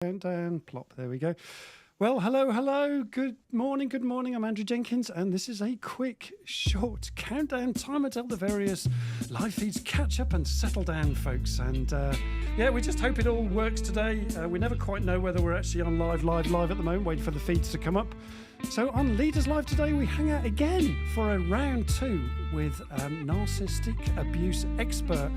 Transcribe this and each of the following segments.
Countdown, plop, there we go. Well, hello, good morning. I'm Andrew Jenkins, and this is a quick, short countdown timer to help the various live feeds catch up and settle down, folks. And we just hope it all works today. We never quite know whether we're actually on live at the moment, waiting for the feeds to come up. So on Leaders Live today, we hang out again for a round two with narcissistic abuse expert,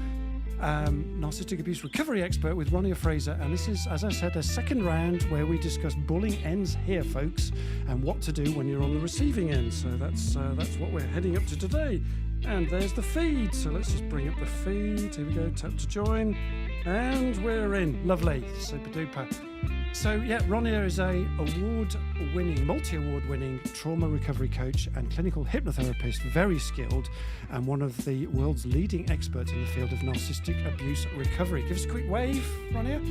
narcissistic abuse recovery expert with Ronia Fraser. And this is, as I said, a second round where we discuss bullying ends here, folks, and what to do when you're on the receiving end. So that's what we're heading up to today. And there's the feed. So let's just bring up the feed. Here we go. Tap to join. And we're in. Lovely. Super duper. So yeah, Ronia is a multi-award winning trauma recovery coach and clinical hypnotherapist, very skilled and one of the world's leading experts in the field of narcissistic abuse recovery. Give us a quick wave, Ronia.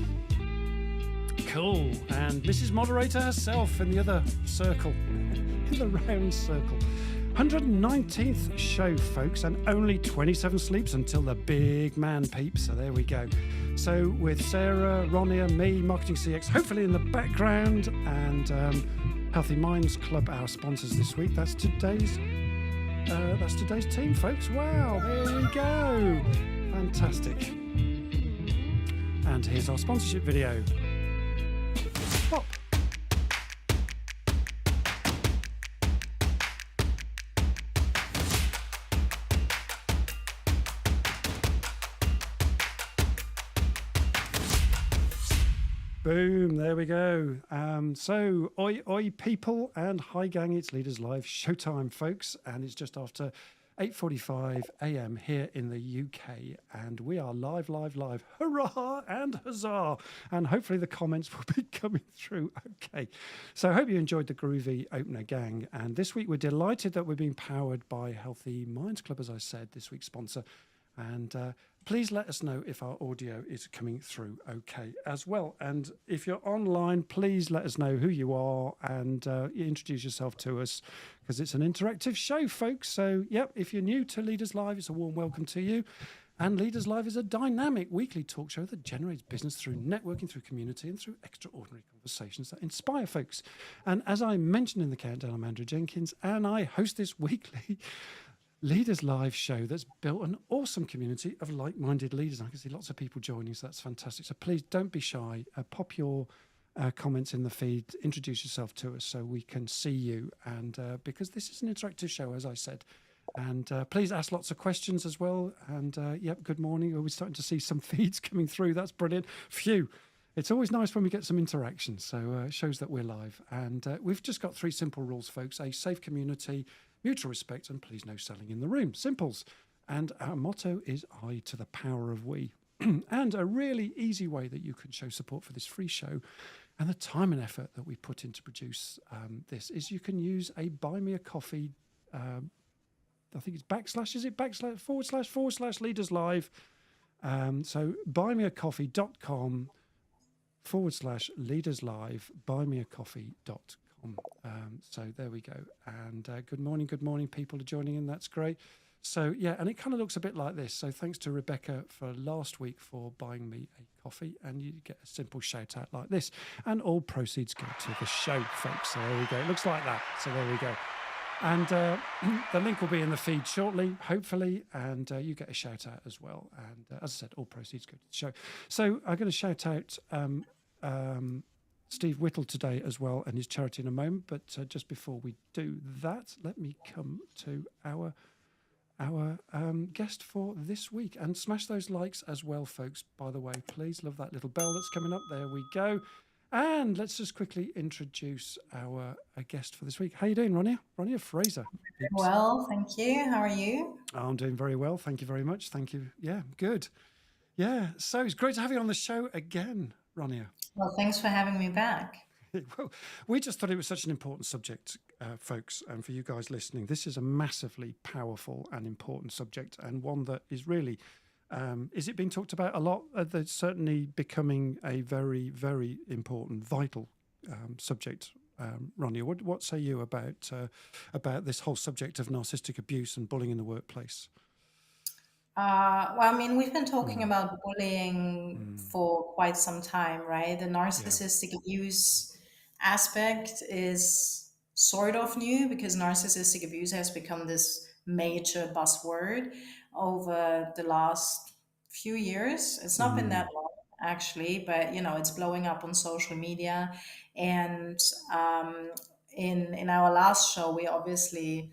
Cool. And Mrs. Moderator herself in the other circle, in the round circle. 119th show, folks, and only 27 sleeps until the big man peeps. So there we go. So with Sarah, Ronia, me, Marketing CX, hopefully in the background, and Healthy Minds Club, our sponsors this week. That's today's team, folks. Wow, there we go. Fantastic. And here's our sponsorship video. Pop. Boom, there we go. So, oi people, and hi gang, it's Leaders Live showtime, folks, and it's just after 8:45 a.m. here in the UK, and we are live. Hurrah and huzzah! And hopefully the comments will be coming through okay. So I hope you enjoyed the groovy opener, gang, and this week we're delighted that we're being powered by Healthy Minds Club, as I said, this week's sponsor. And please let us know if our audio is coming through okay as well. And if you're online, please let us know who you are and introduce yourself to us, because it's an interactive show, folks. So, yep, if you're new to Leaders Live, it's a warm welcome to you. And Leaders Live is a dynamic weekly talk show that generates business through networking, through community, and through extraordinary conversations that inspire folks. And as I mentioned in the countdown, I'm Andrew Jenkins, and I host this weekly Leaders Live show that's built an awesome community of like-minded leaders. I can see lots of people joining, so that's fantastic. So please don't be shy. Pop your comments in the feed. Introduce yourself to us so we can see you. And because this is an interactive show, as I said. And please ask lots of questions as well. And yep, good morning. We're starting to see some feeds coming through. That's brilliant. Phew. It's always nice when we get some interaction. So it shows that we're live. And we've just got 3 simple rules, folks. A safe community, mutual respect, and please no selling in the room. Simples. And our motto is I to the power of we. And a really easy way that you can show support for this free show and the time and effort that we put in to produce this is you can use a buy me a coffee. I think it's / Leaders Live. So buymeacoffee.com/Leaders Live, buymeacoffee.com. So there we go. And good morning, people are joining in. That's great. So yeah, and it kind of looks a bit like this. So thanks to Rebecca for last week for buying me a coffee, and you get a simple shout out like this, and all proceeds go to the show, folks. So there we go. It looks like that. So there we go. And the link will be in the feed shortly, hopefully, and you get a shout out as well. And as I said, all proceeds go to the show. So I'm going to shout out Steve Whittle today as well and his charity in a moment. But just before we do that, let me come to our guest for this week. And smash those likes as well, folks, by the way. Please, love that little bell that's coming up. There we go. And let's just quickly introduce our guest for this week. How are you doing, Ronia? Ronia Fraser. Well, thank you. How are you? Oh, I'm doing very well. Thank you very much. Thank you. Yeah, good. Yeah, so it's great to have you on the show again, Ronia. Well, thanks for having me back. Well, we just thought it was such an important subject, folks, and for you guys listening, this is a massively powerful and important subject, and one that is really, is it being talked about a lot? That's certainly becoming a very, very important, vital subject. Ronia, what say you about this whole subject of narcissistic abuse and bullying in the workplace? Well, I mean, we've been talking Mm, about bullying mm, for quite some time, right? The yeah. narcissistic abuse aspect is sort of new because narcissistic abuse has become this major buzzword over the last few years. It's not been that Mm, long, actually, but it's blowing up on social media. And um, in our last show, we obviously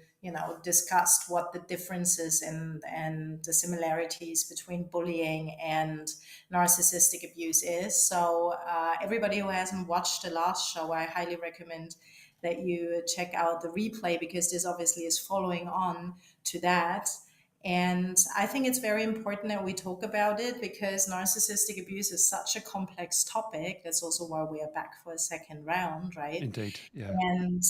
discussed what the differences and the similarities between bullying and narcissistic abuse is. So everybody who hasn't watched the last show, I highly recommend that you check out the replay because this obviously is following on to that. And I think it's very important that we talk about it because narcissistic abuse is such a complex topic. That's also why we are back for a second round, right? indeed. Yeah. And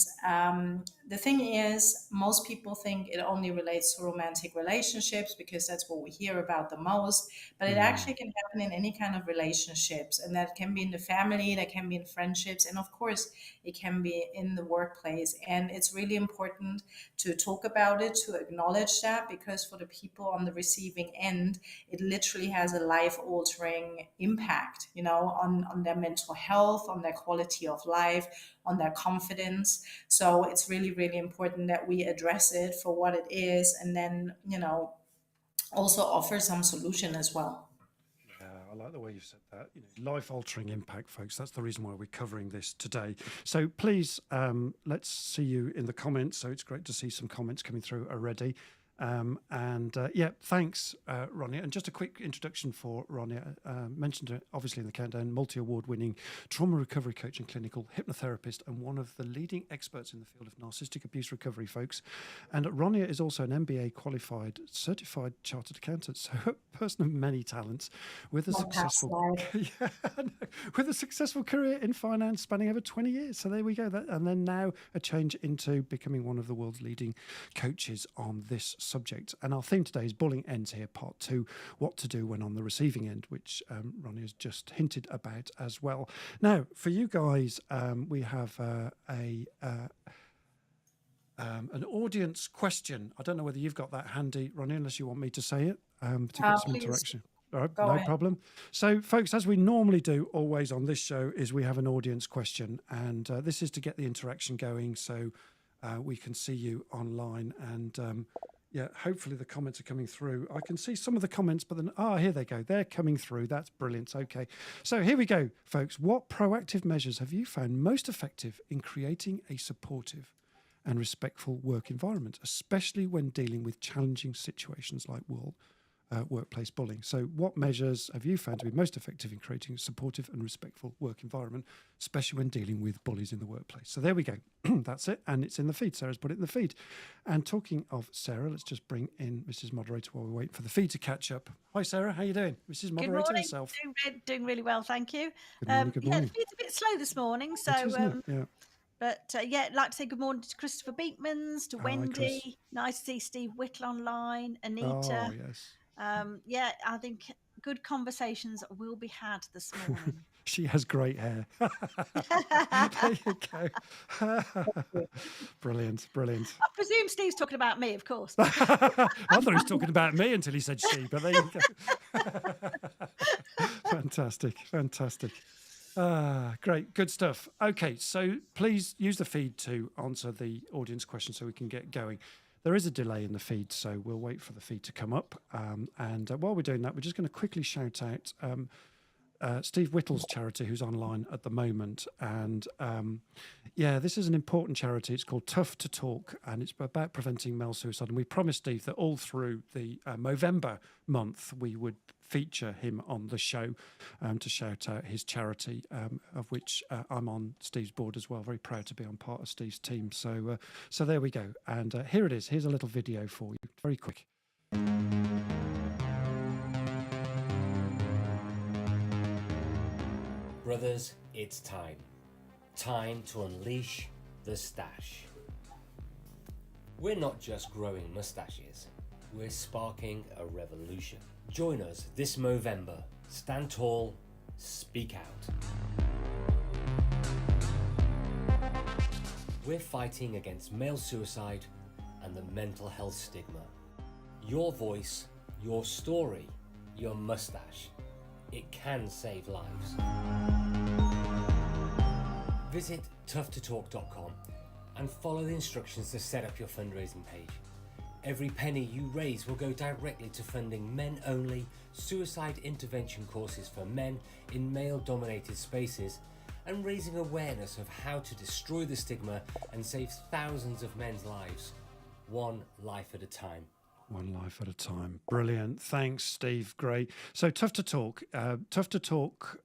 the thing is, most people think it only relates to romantic relationships because that's what we hear about the most. But it Mm, actually can happen in any kind of relationships, and that can be in the family, that can be in friendships, and of course, it can be in the workplace. And it's really important to talk about it, to acknowledge that, because for the people on the receiving end, it literally has a life-altering impact, on their mental health, on their quality of life, on their confidence. So it's really, really important that we address it for what it is and then, also offer some solution as well. yeah, I like the way you've said that. Life-altering impact, folks. That's the reason why we're covering this today. So please, let's see you in the comments. So it's great to see some comments coming through already. Yeah, thanks, Ronia. And just a quick introduction for Ronia. Mentioned it obviously in the countdown, multi-award winning trauma recovery coach and clinical hypnotherapist, and one of the leading experts in the field of narcissistic abuse recovery, folks. And Ronia is also an MBA qualified, certified chartered accountant, so a person of many talents with a My past successful life. yeah, with a successful career in finance spanning over 20 years. So there we go. And then now a change into becoming one of the world's leading coaches on this subject. And our theme today is Bullying Ends Here, part 2, what to do when on the receiving end, which Ronnie has just hinted about as well. Now, for you guys, we have an audience question. I don't know whether you've got that handy, Ronnie, unless you want me to say it to get some Please interaction. All right, go no ahead. problem. So, folks, as we normally do always on this show, is we have an audience question, and this is to get the interaction going so we can see you online. And yeah, hopefully the comments are coming through. I can see some of the comments, but then, here they go. They're coming through. That's brilliant. Okay. So here we go, folks. What proactive measures have you found most effective in creating a supportive and respectful work environment, especially when dealing with challenging situations like workplace bullying? So what measures have you found to be most effective in creating a supportive and respectful work environment, especially when dealing with bullies in the workplace? So there we go. That's it. And it's in the feed. Sarah's put it in the feed. And talking of Sarah, let's just bring in Mrs. Moderator while we wait for the feed to catch up. Hi, Sarah. How you doing? Mrs. Good Moderator morning. herself. Doing really well, thank you. Good morning. Good Yeah, morning. the feed's a bit slow this morning, It is, isn't it? so Yeah. but yeah, I'd like to say good morning to Christopher Beekmans, to Hi, Chris. Wendy. Nice to see Steve Whittle online, Oh, Anita. yes. Yeah, I think good conversations will be had this morning. She has great hair. There you go. Brilliant. Brilliant. I presume Steve's talking about me, of course. I thought he was talking about me until he said she, but there you go. Fantastic. Fantastic. Great. Good stuff. Okay, so please use the feed to answer the audience question so we can get going. There is a delay in the feed, so we'll wait for the feed to come up. And while we're doing that, we're just going to quickly shout out Steve Whittle's charity, who's online at the moment. And yeah, this is an important charity. It's called Tough to Talk, and it's about preventing male suicide. And we promised Steve that all through the Movember month, we would feature him on the show to shout out his charity, of which I'm on Steve's board as well. Very proud to be on part of Steve's team. So there we go. And here it is. Here's a little video for you. Very quick. Brothers, it's time. Time to unleash the stash. We're not just growing mustaches, we're sparking a revolution. Join us this Movember. Stand tall, speak out. We're fighting against male suicide and the mental health stigma. Your voice, Your story, your mustache, it can save lives. Visit toughtotalk.com and follow the instructions to set up your fundraising page. Every penny you raise will go directly to funding men-only suicide intervention courses for men in male-dominated spaces and raising awareness of how to destroy the stigma and save thousands of men's lives, one life at a time. One life at a time. Brilliant. Thanks, Steve. Great. So Tough to Talk. Tough to Talk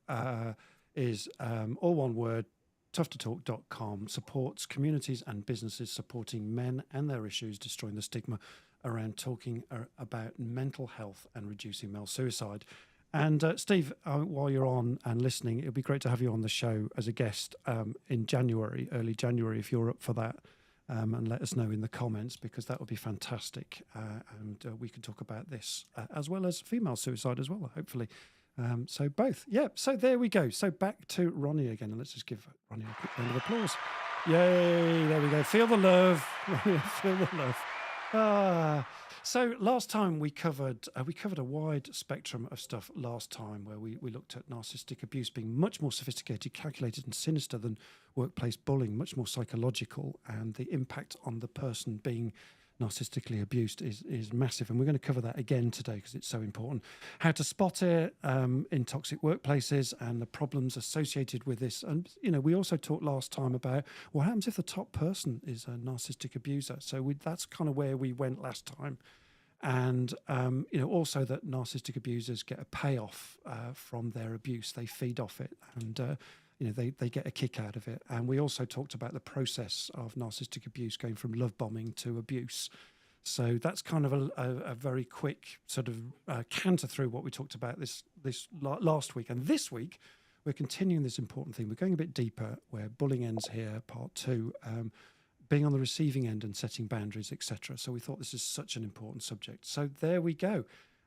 is all one word. Toughtotalk.com supports communities and businesses supporting men and their issues, destroying the stigma around talking about mental health and reducing male suicide. And Steve, while you're on and listening, it'd be great to have you on the show as a guest in January, early January, if you're up for that. And let us know in the comments, because that would be fantastic. And we can talk about this as well as female suicide as well, hopefully. So both. Yeah, so there we go. So back to Ronia again. And let's just give Ronia a quick round of applause. Yay, there we go. Feel the love. Ronia, feel the love. So last time we covered a wide spectrum of stuff last time, where we looked at narcissistic abuse being much more sophisticated, calculated and sinister than workplace bullying, much more psychological, and the impact on the person being narcissistically abused is massive. And we're going to cover that again today because it's so important. How to spot it in toxic workplaces and the problems associated with this. And, we also talked last time about what happens if the top person is a narcissistic abuser. So that's kind of where we went last time. And, also that narcissistic abusers get a payoff from their abuse. They feed off it and, they get a kick out of it. And we also talked about the process of narcissistic abuse going from love bombing to abuse. So that's kind of a very quick sort of canter through what we talked about this last week. And this week, we're continuing this important thing. We're going a bit deeper, where bullying ends here, part 2, being on the receiving end and setting boundaries, etc. So we thought this is such an important subject. So there we go.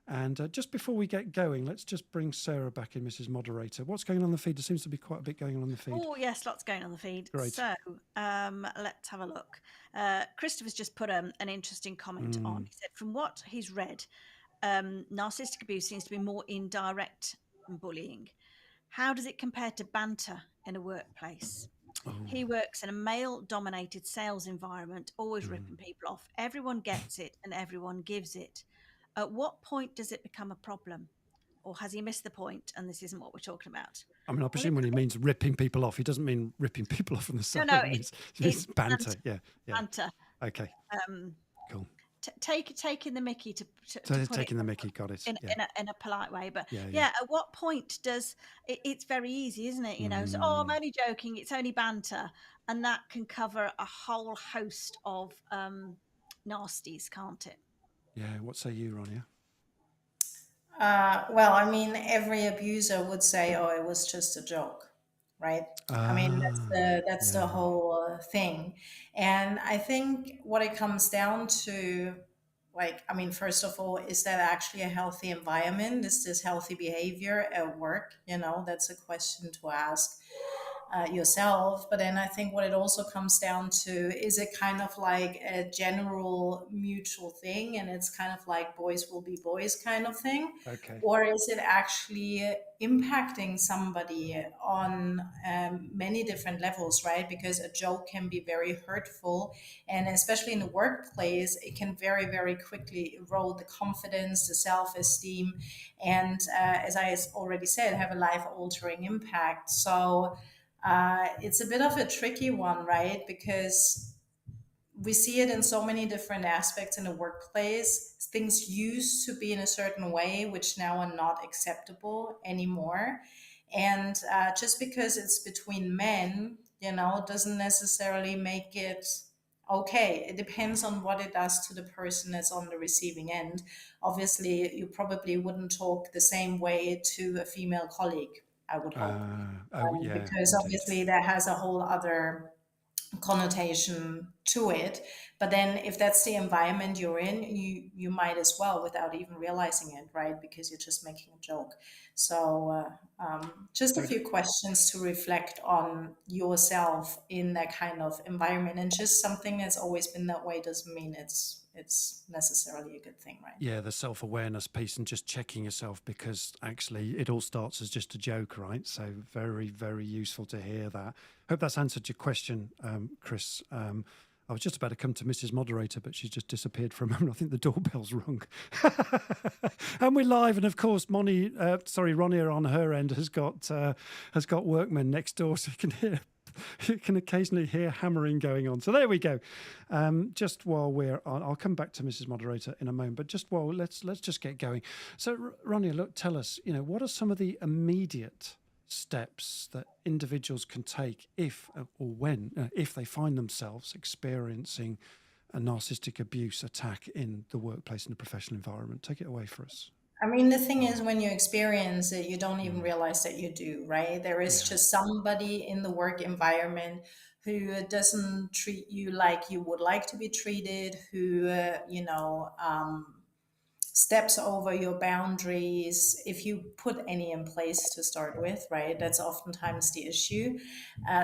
And just before we get going, let's just bring Sarah back in, Mrs. Moderator. What's going on the feed? There seems to be quite a bit going on the feed. Oh, yes, lots going on the feed. Great. So let's have a look. Christopher's just put an interesting comment on. He said, from what he's read, narcissistic abuse seems to be more indirect bullying. How does it compare to banter in a workplace? Oh. He works in a male-dominated sales environment, always ripping people off. Everyone gets it and everyone gives it. At what point does it become a problem? Or has he missed the point and this isn't what we're talking about? I mean, I presume when he means ripping people off, he doesn't mean ripping people off from the side. No, it's banter. Yeah. Banter. Okay. Cool. Taking the mickey to taking the mickey, got it. In a polite way. But at what point does it's very easy, isn't it? So, I'm only joking, it's only banter. And that can cover a whole host of nasties, can't it? Yeah, what say you, Ronia? Well, I mean, every abuser would say, "Oh, it was just a joke," right? I mean, that's the whole thing. And I think what it comes down to, first of all, is that actually a healthy environment? Is this healthy behavior at work? That's a question to ask yourself. But then I think what it also comes down to, is it kind of like a general mutual thing, and it's kind of like boys will be boys kind of thing? Okay. Or is it actually impacting somebody on many different levels, right? Because a joke can be very hurtful, and especially in the workplace, it can very, very quickly erode the confidence, the self-esteem, and as I already said, have a life-altering impact. So it's a bit of a tricky one, right? Because we see it in so many different aspects in the workplace. Things used to be in a certain way, which now are not acceptable anymore. And just because it's between men, doesn't necessarily make it okay. It depends on what it does to the person that's on the receiving end. Obviously, you probably wouldn't talk the same way to a female colleague, I would hope. Because obviously that has a whole other connotation to it. But then if that's the environment you're in, you might as well, without even realizing it, right? Because you're just making a joke. So just a few questions to reflect on yourself in that kind of environment. And just something that's always been that way doesn't mean it's it's necessarily a good thing, right? Yeah, the self-awareness piece and just checking yourself, because actually it all starts as just a joke, right? So very, very useful to hear that. Hope that's answered your question, Chris. I was just about to come to Mrs. Moderator, but she just disappeared for a moment. I think the doorbell's rung. And we're live. And of course, Ronia on her end has got workmen next door, so you can occasionally hear hammering going on. So there we go. Just while we're on, I'll come back to Mrs. Moderator in a moment, but just while let's just get going. So Ronia, look, tell us, what are some of the immediate steps that individuals can take if they find themselves experiencing a narcissistic abuse attack in the workplace, in the professional environment? Take it away for us. I mean, the thing is, when you experience it, you don't even realize that you do, right? There is just somebody in the work environment who doesn't treat you like you would like to be treated, who, steps over your boundaries, if you put any in place to start with, right? That's oftentimes the issue.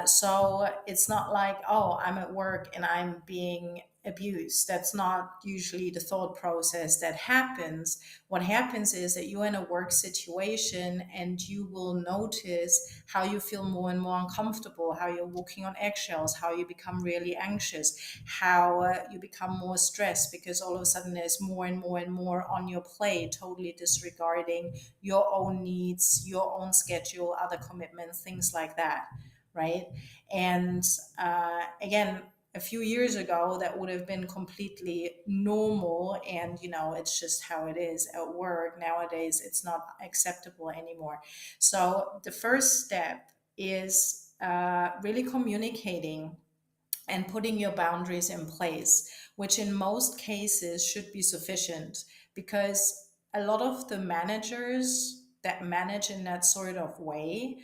So it's not like, oh, I'm at work and I'm being abused. That's not usually the thought process that happens. What happens is that you're in a work situation and you will notice how you feel more and more uncomfortable, how you're walking on eggshells, how you become really anxious, how you become more stressed because all of a sudden there's more and more and more on your plate, totally disregarding your own needs, your own schedule, other commitments, things like that, right? And again, a few years ago, that would have been completely normal. And, it's just how it is at work. Nowadays, it's not acceptable anymore. So the first step is really communicating and putting your boundaries in place, which in most cases should be sufficient, because a lot of the managers that manage in that sort of way,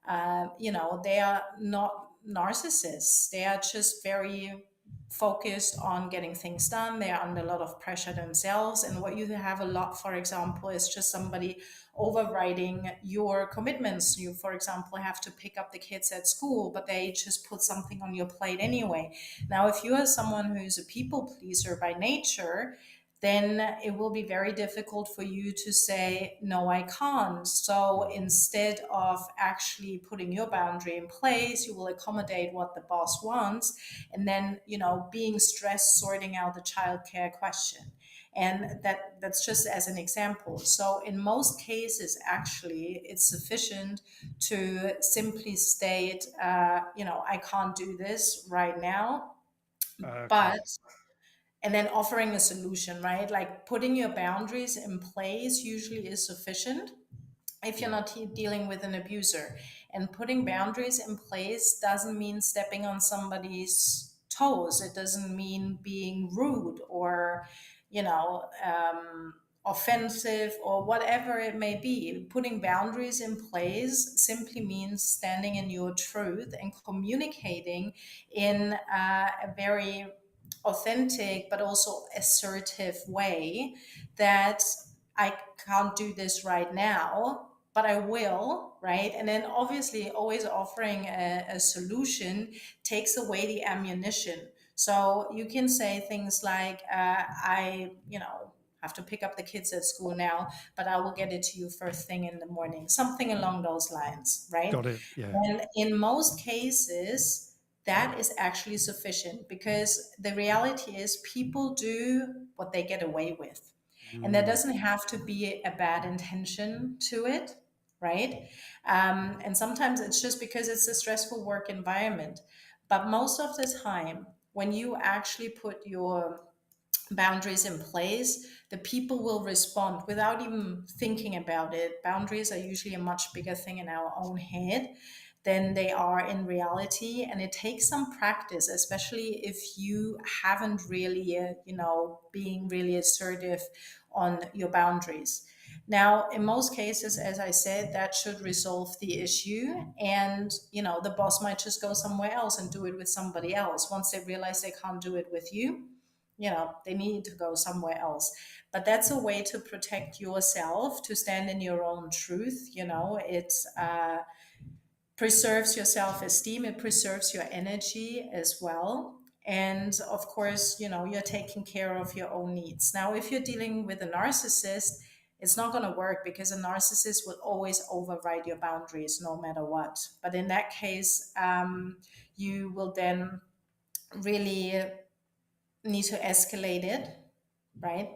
they are not narcissists. They are just very focused on getting things done. They are under a lot of pressure themselves. And what you have a lot, for example, is just somebody overriding your commitments. You, for example, have to pick up the kids at school, but they just put something on your plate anyway. Now, if you are someone who's a people pleaser by nature, then it will be very difficult for you to say, no, I can't. So instead of actually putting your boundary in place, you will accommodate what the boss wants. And then, being stressed, sorting out the childcare question. And that's just as an example. So in most cases, actually, it's sufficient to simply state, I can't do this right now, but and then offering a solution, right? Like putting your boundaries in place usually is sufficient if you're not dealing with an abuser. And putting boundaries in place doesn't mean stepping on somebody's toes. It doesn't mean being rude or, offensive or whatever it may be. Putting boundaries in place simply means standing in your truth and communicating in a very authentic but also assertive way that I can't do this right now, but I will, right? And then obviously always offering a solution takes away the ammunition. So you can say things like, I have to pick up the kids at school now, but I will get it to you first thing in the morning, something along those lines, right? Got it. Yeah. And in most cases, that is actually sufficient, because the reality is people do what they get away with. And there doesn't have to be a bad intention to it, right? And sometimes it's just because it's a stressful work environment. But most of the time, when you actually put your boundaries in place, the people will respond without even thinking about it. Boundaries are usually a much bigger thing in our own head than they are in reality. And it takes some practice, especially if you haven't really, being really assertive on your boundaries. Now, in most cases, as I said, that should resolve the issue. And, the boss might just go somewhere else and do it with somebody else. Once they realize they can't do it with you, they need to go somewhere else. But that's a way to protect yourself, to stand in your own truth. It's preserves your self-esteem, it preserves your energy as well. And of course, you're taking care of your own needs. Now, if you're dealing with a narcissist, it's not going to work because a narcissist will always override your boundaries no matter what. But in that case, you will then really need to escalate it, right?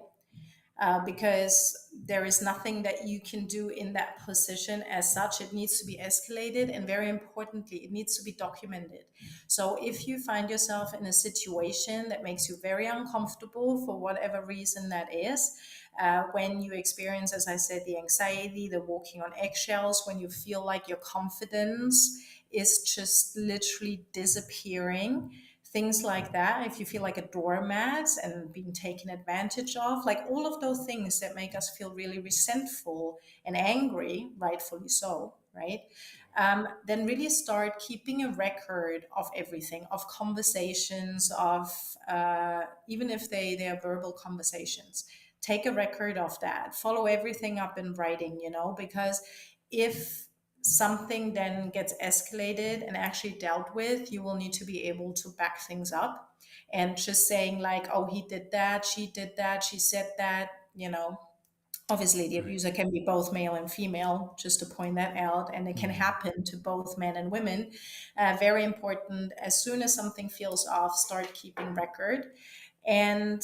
Because there is nothing that you can do in that position as such. It needs to be escalated, and very importantly, it needs to be documented. So if you find yourself in a situation that makes you very uncomfortable for whatever reason that is, when you experience, as I said, the anxiety, the walking on eggshells, when you feel like your confidence is just literally disappearing, things like that, if you feel like a doormat and being taken advantage of, like all of those things that make us feel really resentful and angry, rightfully so, right? Then really start keeping a record of everything, of conversations, of even if they are verbal conversations. Take a record of that. Follow everything up in writing, because if something then gets escalated and actually dealt with, you will need to be able to back things up. And just saying like, oh, he did that, she said that, obviously the abuser can be both male and female, just to point that out, and it can happen to both men and women. Very important. As soon as something feels off, start keeping record. And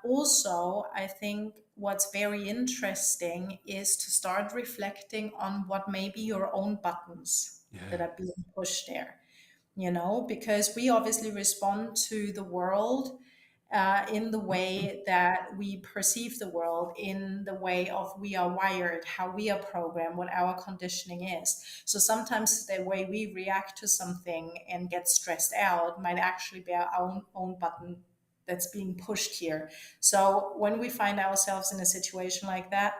also, I think what's very interesting is to start reflecting on what may be your own buttons that are being pushed there, because we obviously respond to the world in the way that we perceive the world, in the way of we are wired, how we are programmed, what our conditioning is. So sometimes the way we react to something and get stressed out might actually be our own button that's being pushed here. So when we find ourselves in a situation like that,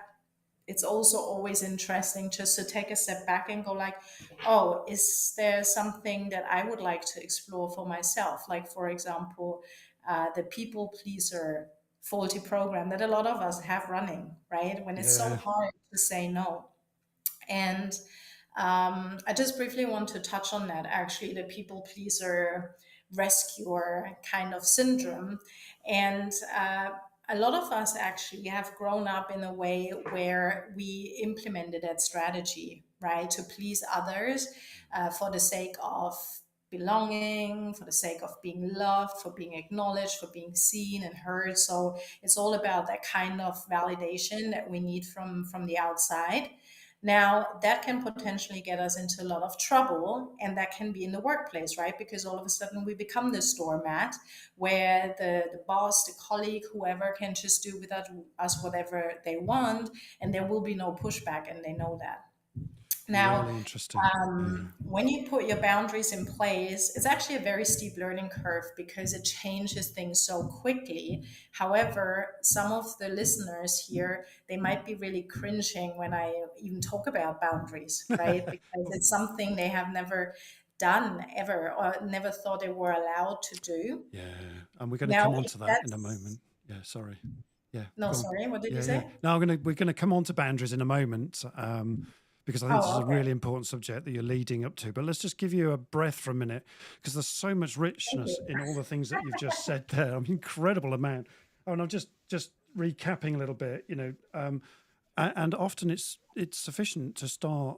it's also always interesting just to take a step back and go like, oh, is there something that I would like to explore for myself? Like, for example, the people pleaser faulty program that a lot of us have running, right? When it's so hard to say no. And I just briefly want to touch on that, actually, the people pleaser rescuer kind of syndrome. And a lot of us actually have grown up in a way where we implemented that strategy, right? To please others for the sake of belonging, for the sake of being loved, for being acknowledged, for being seen and heard. So it's all about that kind of validation that we need from the outside. Now, that can potentially get us into a lot of trouble, and that can be in the workplace, right? Because all of a sudden we become this doormat where the boss, the colleague, whoever can just do with us whatever they want, and there will be no pushback, and they know that. Now, really interesting. when you put your boundaries in place, it's actually a very steep learning curve because it changes things so quickly. However, some of the listeners here, they might be really cringing when I even talk about boundaries, right? Because it's something they have never done ever, or never thought they were allowed to do. Yeah, and we're going to come on to that in a moment. Yeah, sorry. Yeah. No, sorry, what did you say? No, we're going to come on to boundaries in a moment. Because I think this is a really important subject that you're leading up to. But let's just give you a breath for a minute, because there's so much richness in all the things that you've just said there. I mean, incredible amount. Oh, and I'm just recapping a little bit, and often it's sufficient to start,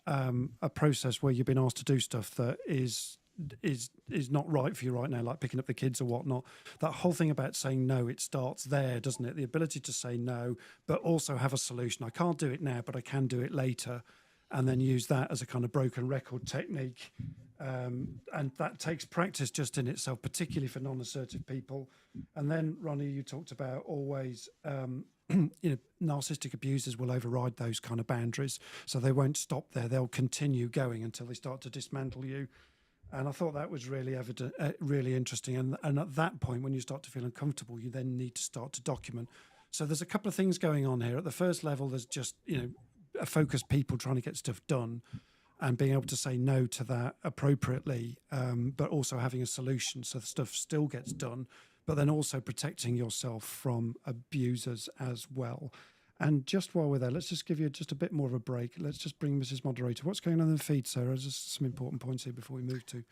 a process where you've been asked to do stuff that is not right for you right now, like picking up the kids or whatnot. That whole thing about saying no, it starts there, doesn't it? The ability to say no, but also have a solution. I can't do it now, but I can do it later, and then use that as a kind of broken record technique. And that takes practice just in itself, particularly for non-assertive people. And then, Ronia, you talked about always, narcissistic abusers will override those kind of boundaries, so they won't stop there. They'll continue going until they start to dismantle you. And I thought that was really evident, really interesting. And at that point, when you start to feel uncomfortable, you then need to start to document. So there's a couple of things going on here. At the first level, there's just, a focused people trying to get stuff done and being able to say no to that appropriately, but also having a solution so the stuff still gets done, but then also protecting yourself from abusers as well. And just while we're there, let's just give you just a bit more of a break. Let's just bring Mrs. Moderator. What's going on in the feed, Sarah? Just some important points here before we move to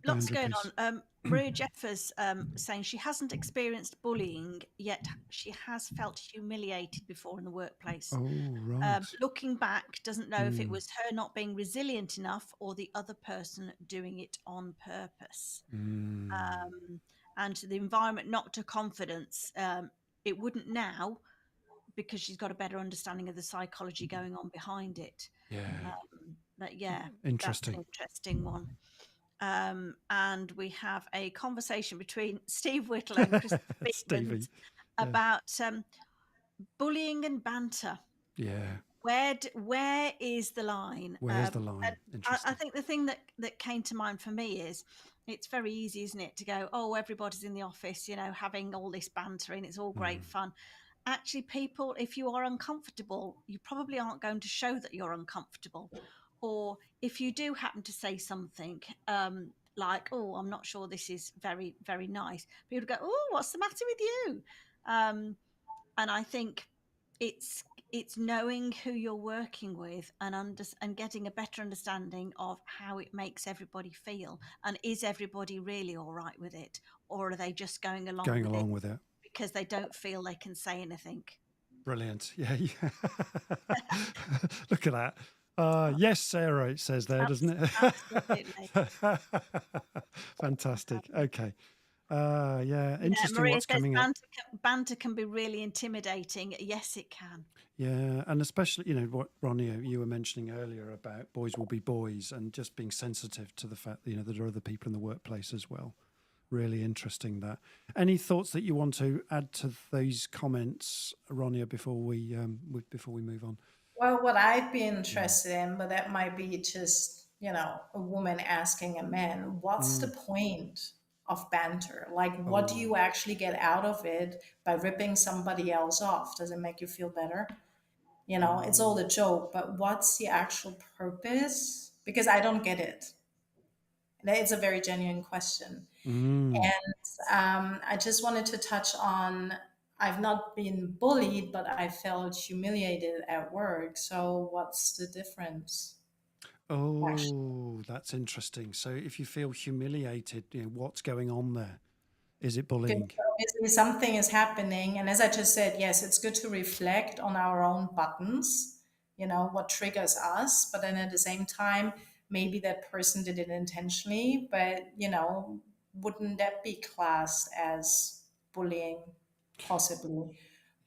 Lots boundary going piece. on. Maria Jeffers saying she hasn't experienced bullying, yet she has felt humiliated before in the workplace. Oh, right. Looking back, doesn't know if it was her not being resilient enough or the other person doing it on purpose. And the environment knocked her confidence. It wouldn't now, because she's got a better understanding of the psychology going on behind it. Yeah. But yeah, Interesting. that's an interesting one. And we have a conversation between Steve Whittle and Chris Stevie. about bullying and banter. Yeah. Where is the line? Where's the line? Interesting. I think the thing that came to mind for me is it's very easy, isn't it, to go, oh, everybody's in the office, having all this banter and it's all great fun. Actually, people, if you are uncomfortable, you probably aren't going to show that you're uncomfortable. Or if you do happen to say something like, oh, I'm not sure this is very, very nice, people go, oh, what's the matter with you? And I think it's knowing who you're working with and getting a better understanding of how it makes everybody feel, and is everybody really all right with it, or are they just going along with it because they don't feel they can say anything. Brilliant. Yeah. Look at that. Yes, Sarah, it says there, doesn't it? Absolutely. Fantastic. Okay. Yeah, interesting Maria what's says coming up. banter can be really intimidating. Yes, it can. Yeah, and especially, what, Ronia, you were mentioning earlier about boys will be boys and just being sensitive to the fact that, there are other people in the workplace as well. Really interesting that. Any thoughts that you want to add to those comments, Ronia, before we move on? Well, what I'd be interested in, but that might be just, a woman asking a man, what's the point of banter? Like, what do you actually get out of it by ripping somebody else off? Does it make you feel better? It's all a joke, but what's the actual purpose? Because I don't get it. It's a very genuine question. And I just wanted to touch on, I've not been bullied, but I felt humiliated at work. So what's the difference? Oh, that's interesting. So if you feel humiliated, what's going on there? Is it bullying? Obviously something is happening. And as I just said, yes, it's good to reflect on our own buttons, what triggers us. But then at the same time, maybe that person did it intentionally, but, wouldn't that be classed as bullying possibly?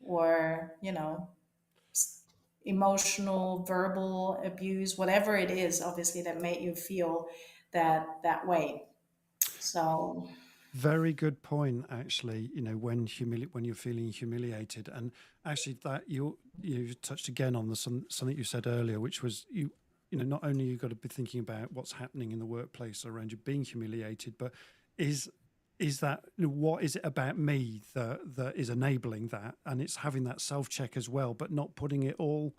Or, emotional, verbal abuse, whatever it is, obviously, that made you feel that way. So very good point, actually. When you're feeling humiliated, and actually that you touched again on something you said earlier, which was not only you've got to be thinking about what's happening in the workplace around you being humiliated, but is that, what is it about me that is enabling that? And it's having that self-check as well, but not putting it all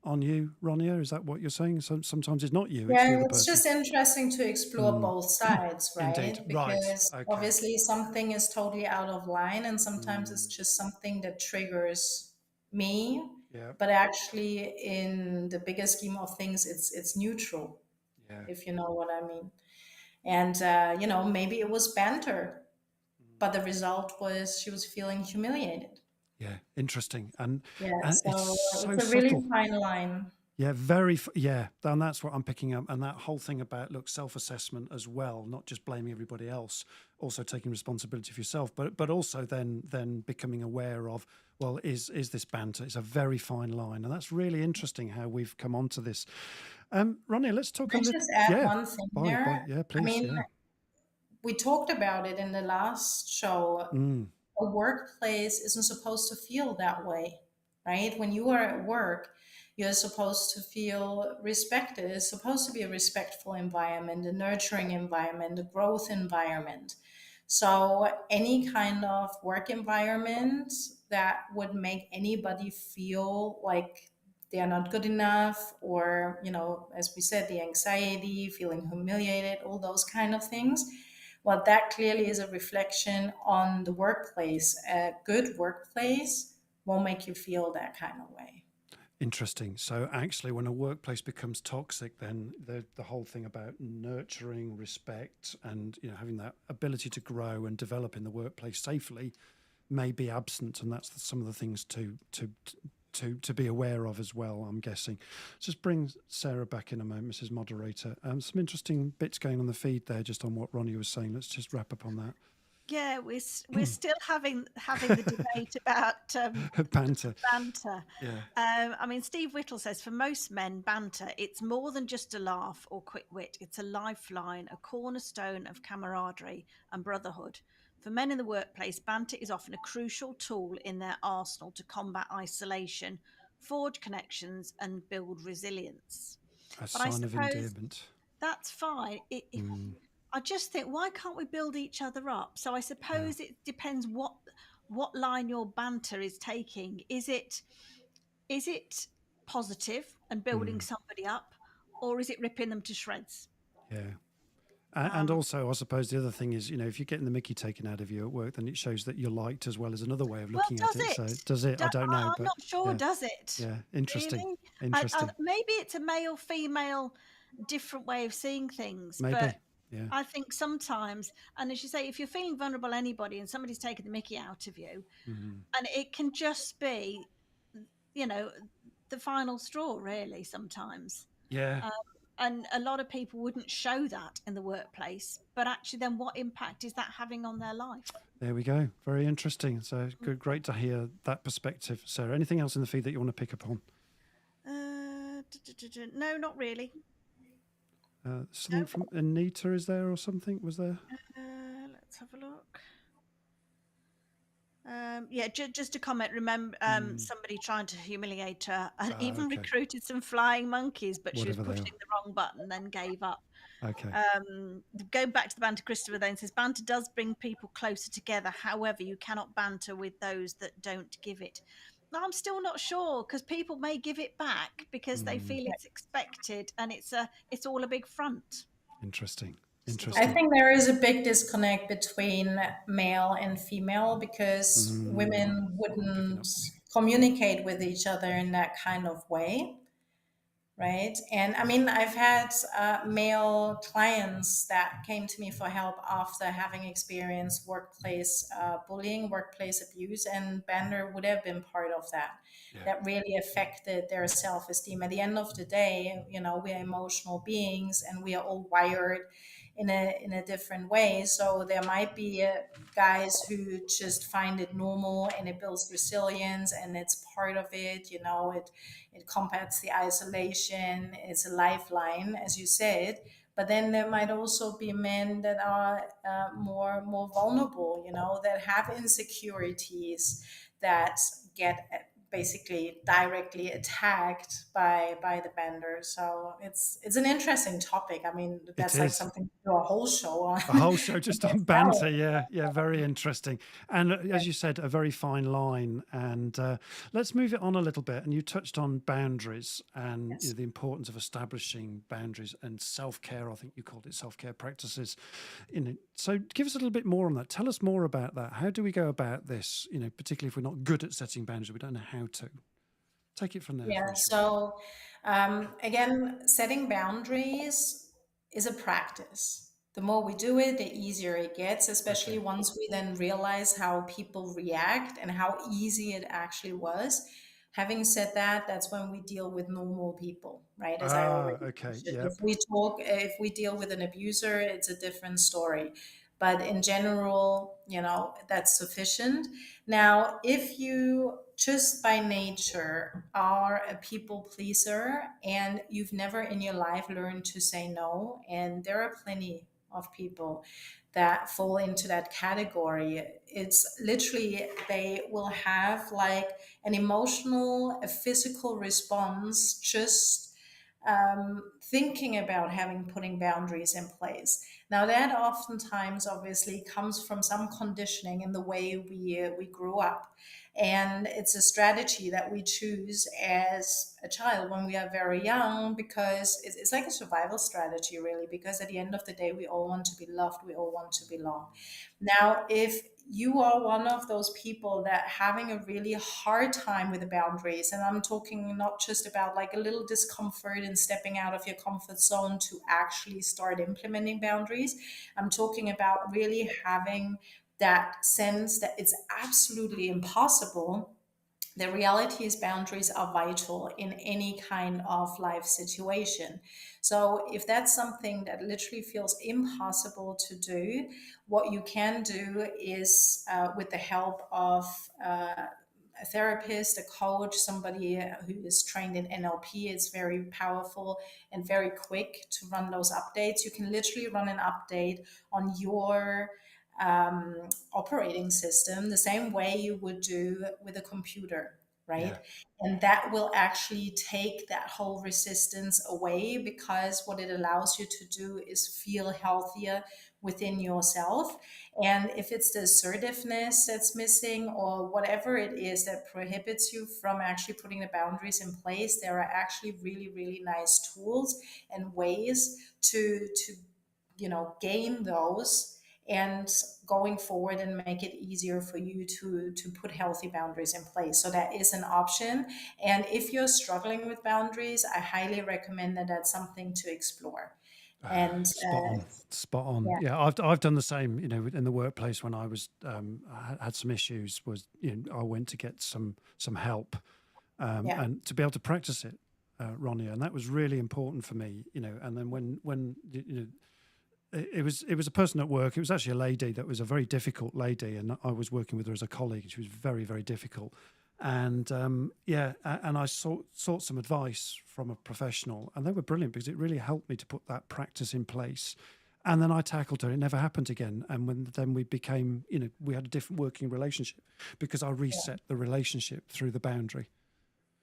on you, Ronia. Is that what you're saying? Sometimes it's not you, it's the other person. It's just interesting to explore both sides, right? Indeed. Because right. Okay. obviously something is totally out of line, and sometimes it's just something that triggers me. Yeah. But actually, in the bigger scheme of things, it's neutral. Yeah. If you know what I mean. And maybe it was banter, but the result was she was feeling humiliated. Yeah, interesting. And so it's a really fine line. Yeah, and that's what I'm picking up. And that whole thing about, self-assessment as well, not just blaming everybody else, also taking responsibility for yourself, but also then becoming aware of, well, is this banter? It's a very fine line. And that's really interesting how we've come onto this. Ronia, let's talk a little. Just add one thing there. Yeah, please. We talked about it in the last show. A workplace isn't supposed to feel that way, right? When you are at work, you're supposed to feel respected. It's supposed to be a respectful environment, a nurturing environment, a growth environment. So any kind of work environment that would make anybody feel like they're not good enough, or, as we said, the anxiety, feeling humiliated, all those kind of things, well, that clearly is a reflection on the workplace. A good workplace won't make you feel that kind of way. Interesting. So actually, when a workplace becomes toxic, then the whole thing about nurturing, respect, and having that ability to grow and develop in the workplace safely may be absent, and that's some of the things to be aware of as well, I'm guessing. Just bring Sarah back in a moment, Mrs. Moderator. Some interesting bits going on the feed there, just on what Ronia was saying. Let's just wrap up on that. Yeah, we're still having the debate about Banter. banter. Yeah. I mean, Steve Whittle says, for most men, banter, it's more than just a laugh or quick wit. It's a lifeline, a cornerstone of camaraderie and brotherhood. For men in the workplace, banter is often a crucial tool in their arsenal to combat isolation, forge connections, and build resilience. A But I sign of suppose endearment. that's fine. I just think, why can't we build each other up? So I suppose it depends what line your banter is taking. Is it positive and building somebody up, or is it ripping them to shreds? Yeah. And also, I suppose the other thing is, if you're getting the mickey taken out of you at work, then it shows that you're liked as well as another way of looking at it. So does it? I don't know. I'm but not sure. yeah. Does it? Yeah. Interesting. Really? Interesting. Maybe it's a male female different way of seeing things. Maybe. But Yeah. I think sometimes, and as you say, if you're feeling vulnerable, anybody, and somebody's taking the mickey out of you, and it can just be, the final straw, really, sometimes. Yeah. And a lot of people wouldn't show that in the workplace, but actually then what impact is that having on their life? There we go. Very interesting. So good, great to hear that perspective, Sarah. Anything else in the feed that you want to pick up on? No, not really. Something from Anita, is there, or something? Was there? Let's have a look. Just a comment. Remember, somebody trying to humiliate her, and even recruited some flying monkeys, but she was pushing the wrong button, then gave up. Okay. Going back to the banter, Christopher then says, banter does bring people closer together. However, you cannot banter with those that don't give it. I'm still not sure, because people may give it back because they feel it's expected, and it's all a big front. Interesting. I think there is a big disconnect between male and female, because women wouldn't communicate with each other in that kind of way. Right. And I mean, I've had male clients that came to me for help after having experienced workplace bullying, workplace abuse, and banter would have been part of that. That really affected their self-esteem. At the end of the day, we are emotional beings, and we are all wired in a different way. So there might be guys who just find it normal, and it builds resilience, and it's part of it. It combats the isolation. It's a lifeline, as you said. But then there might also be men that are more vulnerable, that have insecurities, that get basically directly attacked by the bender. So it's an interesting topic. I mean, that's like something to do a whole show on. A whole show just on banter. Yeah, very interesting. And as you said, a very fine line. And let's move it on a little bit. And you touched on boundaries and the importance of establishing boundaries and self-care. I think you called it self-care practices. So give us a little bit more on that. Tell us more about that. How do we go about this? Particularly if we're not good at setting boundaries, we don't know how to. Take it from there. Yeah. So again, setting boundaries is a practice. The more we do it, the easier it gets, especially once we then realize how people react and how easy it actually was. Having said that, that's when we deal with normal people, right? As I already mentioned. If we deal with an abuser, it's a different story. But in general, that's sufficient. Now, if you just by nature are a people pleaser and you've never in your life learned to say no, and there are plenty of people that fall into that category, it's literally they will have like an emotional, a physical response just thinking about putting boundaries in place. Now that oftentimes obviously comes from some conditioning in the way we grew up. And it's a strategy that we choose as a child when we are very young, because it's like a survival strategy, really, because at the end of the day, we all want to be loved, we all want to belong. Now, if you are one of those people that having a really hard time with the boundaries, and I'm talking not just about like a little discomfort in stepping out of your comfort zone to actually start implementing boundaries, I'm talking about really having that sense that it's absolutely impossible. The reality is boundaries are vital in any kind of life situation. So if that's something that literally feels impossible to do, what you can do is, with the help of a therapist, a coach, somebody who is trained in NLP, it's very powerful and very quick to run those updates. You can literally run an update on your operating system the same way you would do with a computer, right? Yeah. And that will actually take that whole resistance away, because what it allows you to do is feel healthier within yourself. And if it's the assertiveness that's missing or whatever it is that prohibits you from actually putting the boundaries in place, there are actually really, really nice tools and ways to gain those, and going forward and make it easier for you to put healthy boundaries in place. So that is an option. And if you're struggling with boundaries, I highly recommend that that's something to explore. And Spot on, spot on. yeah, Yeah, I've done the same. In the workplace when I was had some issues. Was I went to get some help, yeah, and to be able to practice it, Ronia, and that was really important for me. And then when it was a person at work. It was actually a lady that was a very difficult lady, and I was working with her as a colleague. She was very, very difficult, and and I sought some advice from a professional, and they were brilliant because it really helped me to put that practice in place. And then I tackled her. It never happened again. And then we became, we had a different working relationship because I reset the relationship through the boundary.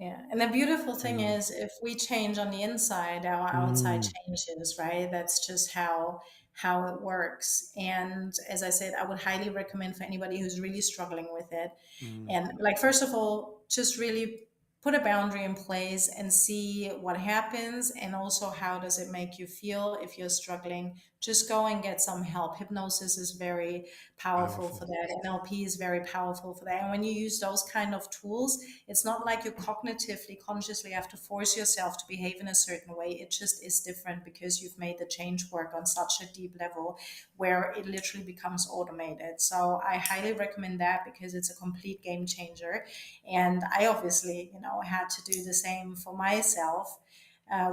yeah. And the beautiful thing is, if we change on the inside, our outside Mm, changes, right? That's just how it works. And as I said, I would highly recommend for anybody who's really struggling with it. mm. And like, first of all, just really put a boundary in place and see what happens. And also, how does it make you feel if you're struggling? Just go and get some help. Hypnosis is very powerful Powerful. for that. NLP is very powerful for that. And when you use those kind of tools, it's not like you cognitively, consciously have to force yourself to behave in a certain way. It just is different because you've made the change work on such a deep level where it literally becomes automated. So I highly recommend that because it's a complete game changer. And I obviously, had to do the same for myself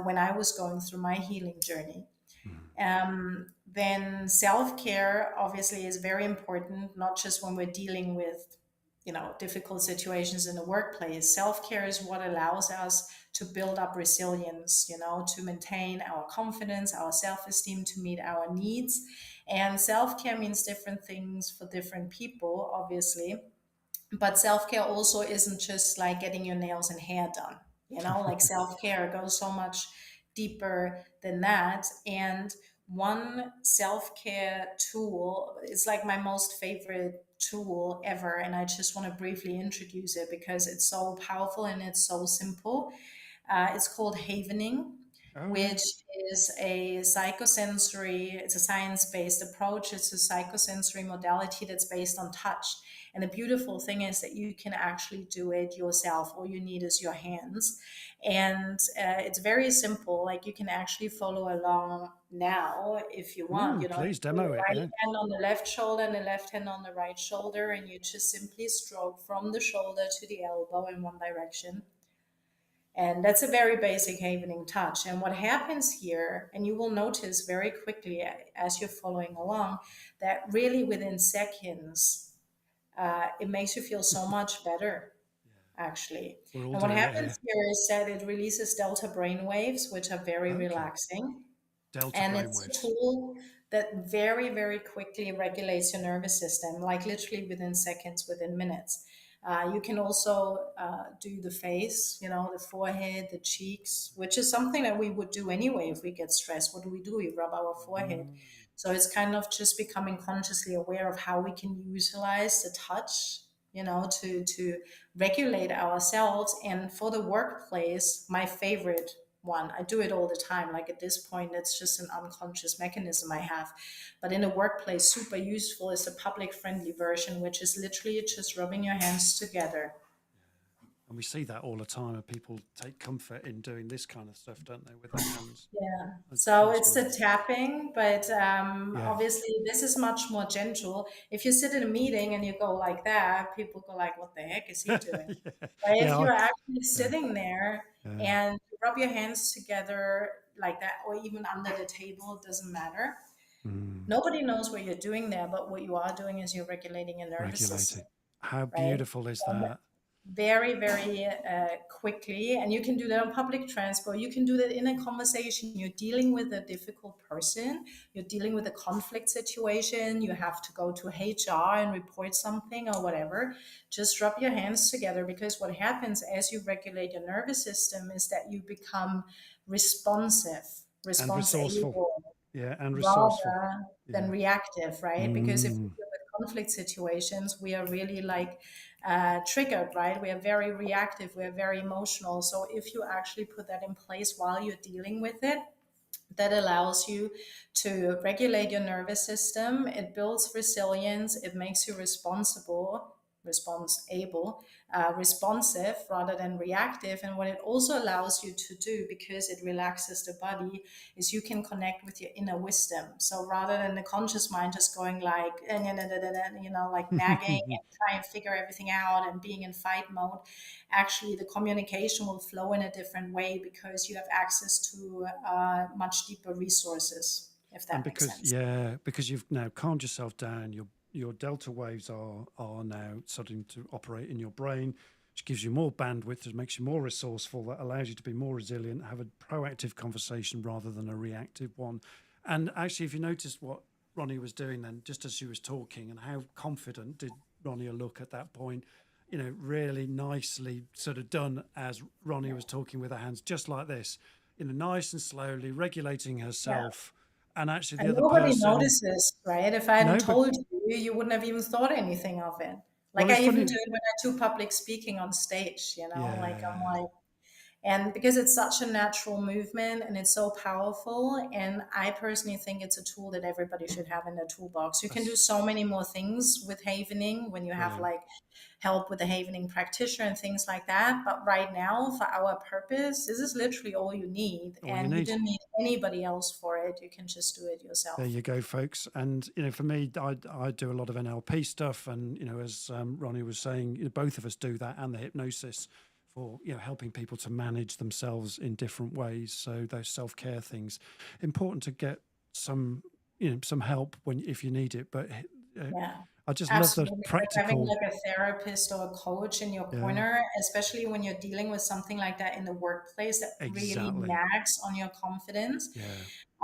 when I was going through my healing journey. Then self-care obviously is very important, not just when we're dealing with difficult situations in the workplace. Self-care is what allows us to build up resilience, to maintain our confidence, our self-esteem, to meet our needs. And self-care means different things for different people, obviously. But self-care also isn't just like getting your nails and hair done. Like, self-care goes so much deeper than that. And one self-care tool is like my most favorite tool ever, and I just want to briefly introduce it because it's so powerful and it's so simple. It's called havening, Oh yeah. which is a psychosensory, it's a science-based approach. It's a psychosensory modality that's based on touch. And the beautiful thing is that you can actually do it yourself. All you need is your hands. And it's very simple. Like, you can actually follow along now if you want. You Please put your demo it. right Yeah. hand on the left shoulder and the left hand on the right shoulder, and you just simply stroke from the shoulder to the elbow in one direction. And that's a very basic havening touch. And what happens here, and you will notice very quickly as you're following along, that really within seconds, it makes you feel so much better, actually. We're all And what doing it here. happens here is that it releases delta brain waves, which are very Okay. relaxing. Delta And it's a brainwaves. tool that very, very quickly regulates your nervous system, like literally within seconds, within minutes. You can also do the face, the forehead, the cheeks, which is something that we would do anyway if we get stressed. What do? We rub our forehead. So it's kind of just becoming consciously aware of how we can utilize the touch to regulate ourselves. And for the workplace, my favorite one, I do it all the time. Like at this point, it's just an unconscious mechanism I have. But in the workplace, super useful is a public friendly version, which is literally just rubbing your hands together. And we see that all the time, and people take comfort in doing this kind of stuff, don't they, with their hands? Yeah. That's So it's the fascinating. tapping, but Yeah. obviously this is much more gentle. If you sit in a meeting and you go like that, people go like, "What the heck is he doing?" Yeah. Right? If Yeah. you're actually sitting there Yeah. and you rub your hands together like that, or even under the table, it doesn't matter. Nobody knows what you're doing there, but what you are doing is you're regulating your nervous system, Regulating. How right? beautiful is that? Very, very quickly. And you can do that on public transport. You can do that in a conversation. You're dealing with a difficult person, you're dealing with a conflict situation, you have to go to HR and report something or whatever. Just rub your hands together, because what happens as you regulate your nervous system is that you become responsive, And resourceful. responsible, Yeah, and resourceful. rather than Yeah. reactive, right? Because if we deal with conflict situations, we are really like triggered, right? We are very reactive, we are very emotional. So if you actually put that in place while you're dealing with it, that allows you to regulate your nervous system. It builds resilience. It makes you responsive rather than reactive. And what it also allows you to do, because it relaxes the body, is you can connect with your inner wisdom. So rather than the conscious mind just going like, like nagging and trying to figure everything out and being in fight mode, actually the communication will flow in a different way, because you have access to much deeper resources, if that And makes because sense. because you've now calmed yourself down, your delta waves are now starting to operate in your brain, which gives you more bandwidth, it makes you more resourceful, that allows you to be more resilient, have a proactive conversation rather than a reactive one. And actually, if you noticed what Ronnie was doing then, just as she was talking, and how confident did Ronnie look at that point, really nicely sort of done as Ronnie was talking with her hands, just like this, nice and slowly regulating herself. And actually, the And other nobody person, notices, right? If I hadn't no, but told you, you wouldn't have even thought anything of it. well, Like it's I even funny. do it when I do public speaking on stage, like I'm Yeah, like, and because it's such a natural movement and it's so powerful, and I personally think it's a tool that everybody should have in their toolbox. You can do that's so many more things with havening when you have brilliant. like help with a havening practitioner and things like that. But right now, for our purpose, this is literally all you need, All you and you need. don't need anybody else for it. You can just do it There yourself. you go, folks. And for me, I do a lot of NLP stuff, and as Ronnie was saying, both of us do that, and the hypnosis for helping people to manage themselves in different ways. So those self-care things, important to get some some help if you need it. But Yeah. I just love the Absolutely. Like having practical. like a therapist or a coach in your Yeah, corner, especially when you're dealing with something like that in the workplace that really exactly. nags on your confidence. Yeah.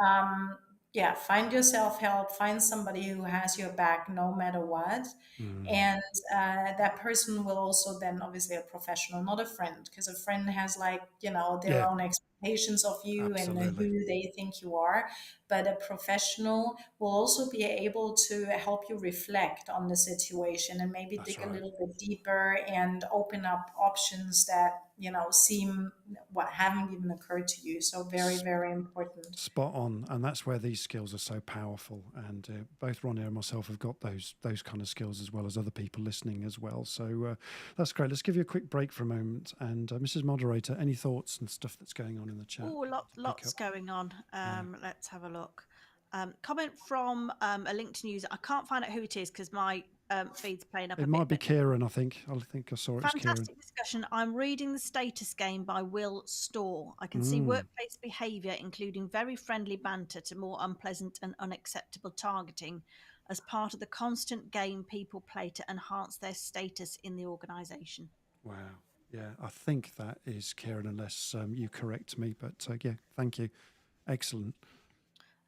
Um, yeah, find yourself help, find somebody who has your back no matter what. Mm. And that person will also then obviously a professional, not a friend, because a friend has like, their Yeah, own expectations of you and absolutely. who they think you are. But a professional will also be able to help you reflect on the situation and maybe That's dig a right. little bit deeper and open up options that, seem what haven't even occurred to you. So very, very important. Spot on, and that's where these skills are so powerful. And both Ronia and myself have got those kind of skills, as well as other people listening as well. So that's great. Let's give you a quick break for a moment. And Mrs. Moderator, any thoughts and stuff that's going on in the chat? Oh, To pick lots up? going on. Let's have a look. Comment from a LinkedIn user. I can't find out who it is because my feed's playing up a It bit. might be But Kieran. I think I saw it was Kieran. fantastic discussion. I'm reading The Status Game by Will Storr. I can see Mm, workplace behaviour, including very friendly banter to more unpleasant and unacceptable targeting, as part of the constant game people play to enhance their status in the organisation. wow. Yeah, I think that is Kieran, unless you correct me. But yeah, thank you. Excellent.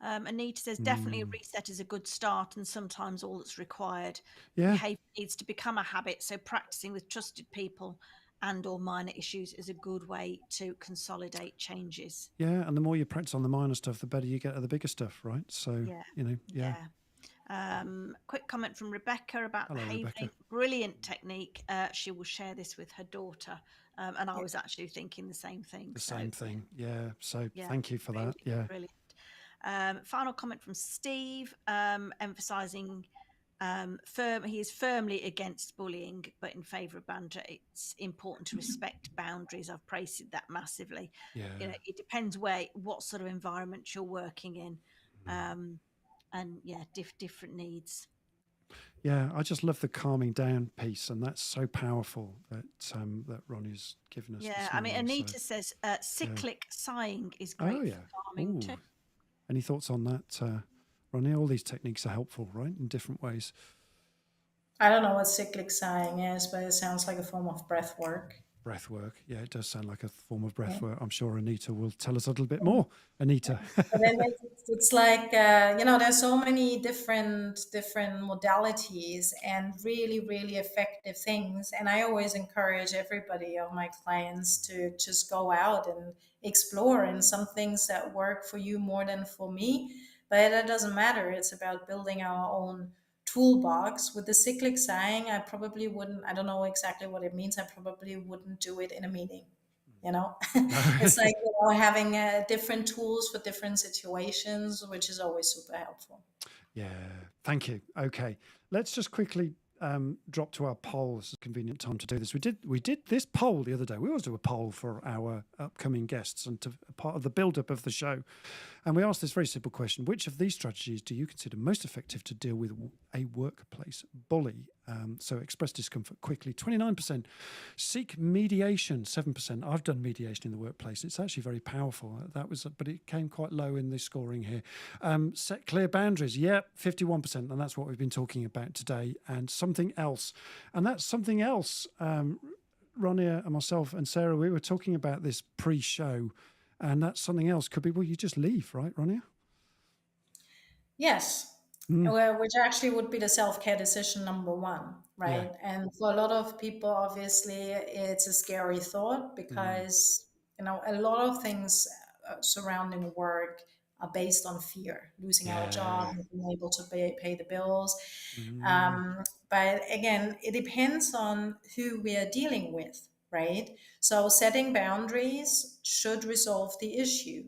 Anita says definitely a Mm, reset is a good start and sometimes all that's required. yeah, Behavior needs to become a habit, so practicing with trusted people and or minor issues is a good way to consolidate changes. yeah. And the more you practice on the minor stuff, the better you get at the bigger stuff, right? So Yeah, yeah. yeah. Quick comment from Rebecca about Hello, behaving. Rebecca. Brilliant technique. She will share this with her daughter. And I was actually thinking the same thing. The same thing. Yeah. So yeah, thank you for that. really Yeah. brilliant. Final comment from Steve, emphasizing he is firmly against bullying, but in favour of banter. It's important to respect boundaries. I've praised that massively. Yeah. It depends what sort of environment you're working in, and different needs. Yeah, I just love the calming down piece, and that's so powerful that that Ronia's given us. Yeah, this I mean, morning, Anita so. says cyclic sighing is Oh great yeah. for calming too. Any thoughts on that, Ronia? All these techniques are helpful, right, in different ways. I don't know what cyclic sighing is, but it sounds like a form of breath work. Breath work. Yeah, it does sound like a form of breath work. I'm sure Anita will tell us a little bit more. Anita. But then it's like there's so many different modalities and really really effective things. And I always encourage everybody of my clients to just go out and explore. And some things that work for you more than for me, but that doesn't matter. It's about building our own toolbox. With the cyclic sighing, I probably wouldn't. I don't know exactly what it means. I probably wouldn't do it in a meeting. It's like having different tools for different situations, which is always super helpful. Yeah, thank you. Okay, let's just quickly drop to our poll. This is a convenient time to do this. We did this poll the other day. We always do a poll for our upcoming guests and to part of the build-up of the show. And we asked this very simple question: which of these strategies do you consider most effective to deal with a workplace bully? So express discomfort quickly. 29%. Seek mediation. 7%. I've done mediation in the workplace. It's actually very powerful. But it came quite low in the scoring here. Set clear boundaries. Yep, 51%, and that's what we've been talking about today. And something else, and that's something else. Ronia and myself and Sarah, we were talking about this pre-show, and that's something else. Could be, well, you just leave, right, Ronia? Yes. Which actually would be the self-care decision number one, right? Yeah. And for a lot of people, obviously, it's a scary thought because, a lot of things surrounding work are based on fear, losing our job, not being able to pay the bills. But again, it depends on who we are dealing with, right? So setting boundaries should resolve the issue.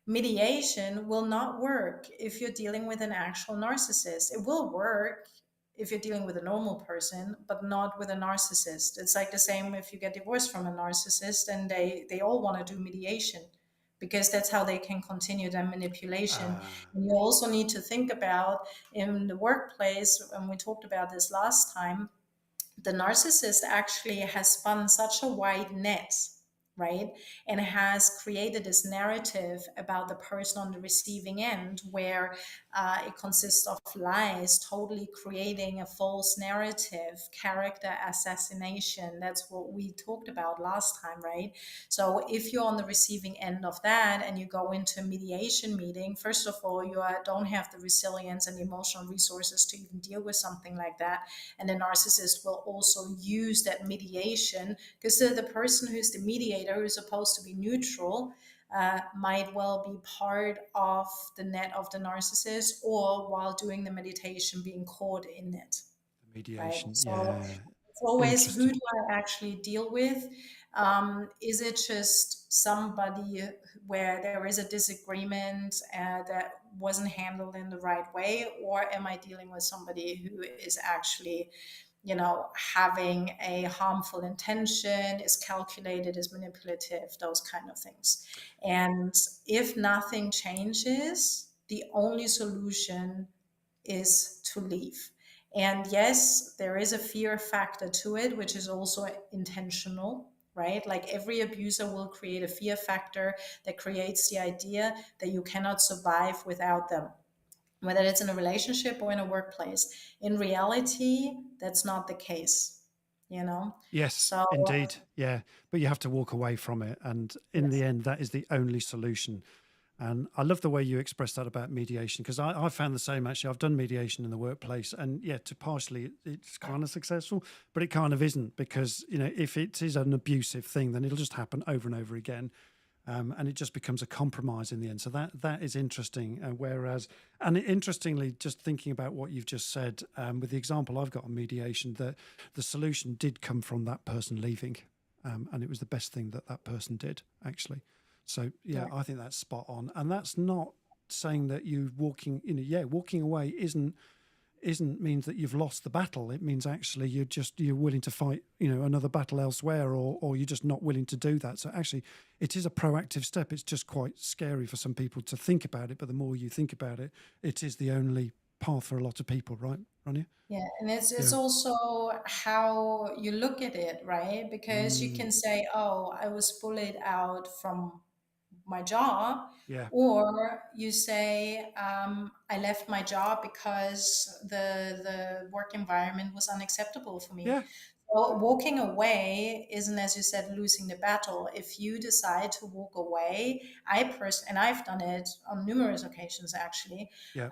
Mediation will not work if you're dealing with an actual narcissist. It will work if you're dealing with a normal person, but not with a narcissist. It's like the same if you get divorced from a narcissist and they all want to do mediation because that's how they can continue their manipulation. And you also need to think about in the workplace, and we talked about this last time, the narcissist actually has spun such a wide net, right? And has created this narrative about the person on the receiving end where it consists of lies, totally creating a false narrative, character assassination. That's what we talked about last time, right? So if you're on the receiving end of that and you go into a mediation meeting, first of all, you don't have the resilience and the emotional resources to even deal with something like that. And the narcissist will also use that mediation because the person who's the mediator, who's supposed to be neutral, might well be part of the net of the narcissist, or while doing the meditation being caught in it. Mediation, right? So yeah. it's always, who do I actually deal with? Is it just somebody where there is a disagreement that wasn't handled in the right way, or am I dealing with somebody who is actually having a harmful intention, is calculated, is manipulative, those kind of things. And if nothing changes, the only solution is to leave. And yes, there is a fear factor to it, which is also intentional, right? Like every abuser will create a fear factor that creates the idea that you cannot survive without them, whether it's in a relationship or in a workplace. In reality, that's not the case, Yes, So indeed. Yeah. But you have to walk away from it. And in yes. the end, that is the only solution. And I love the way you expressed that about mediation, because I found the same, actually. I've done mediation in the workplace, and yeah, it's kind of successful, but it kind of isn't, because, if it is an abusive thing, then it'll just happen over and over again. And it just becomes a compromise in the end. So that is interesting. And interestingly, just thinking about what you've just said, with the example I've got on mediation, that the solution did come from that person leaving, and it was the best thing that person did, actually. So yeah, I think that's spot on. And that's not saying that you walking away isn't means that you've lost the battle. It means actually you're willing to fight, another battle elsewhere, or you're just not willing to do that. So actually it is a proactive step. It's just quite scary for some people to think about it, but the more you think about it, it is the only path for a lot of people, right, Ronia? Yeah, and it's also how you look at it, right? Because you can say, "Oh, I was bullied out from my job," Yeah. or you say, "I left my job because the work environment was unacceptable for me." Yeah. Well, walking away isn't, as you said, losing the battle. If you decide to walk away, and I've done it on numerous occasions actually. Yeah.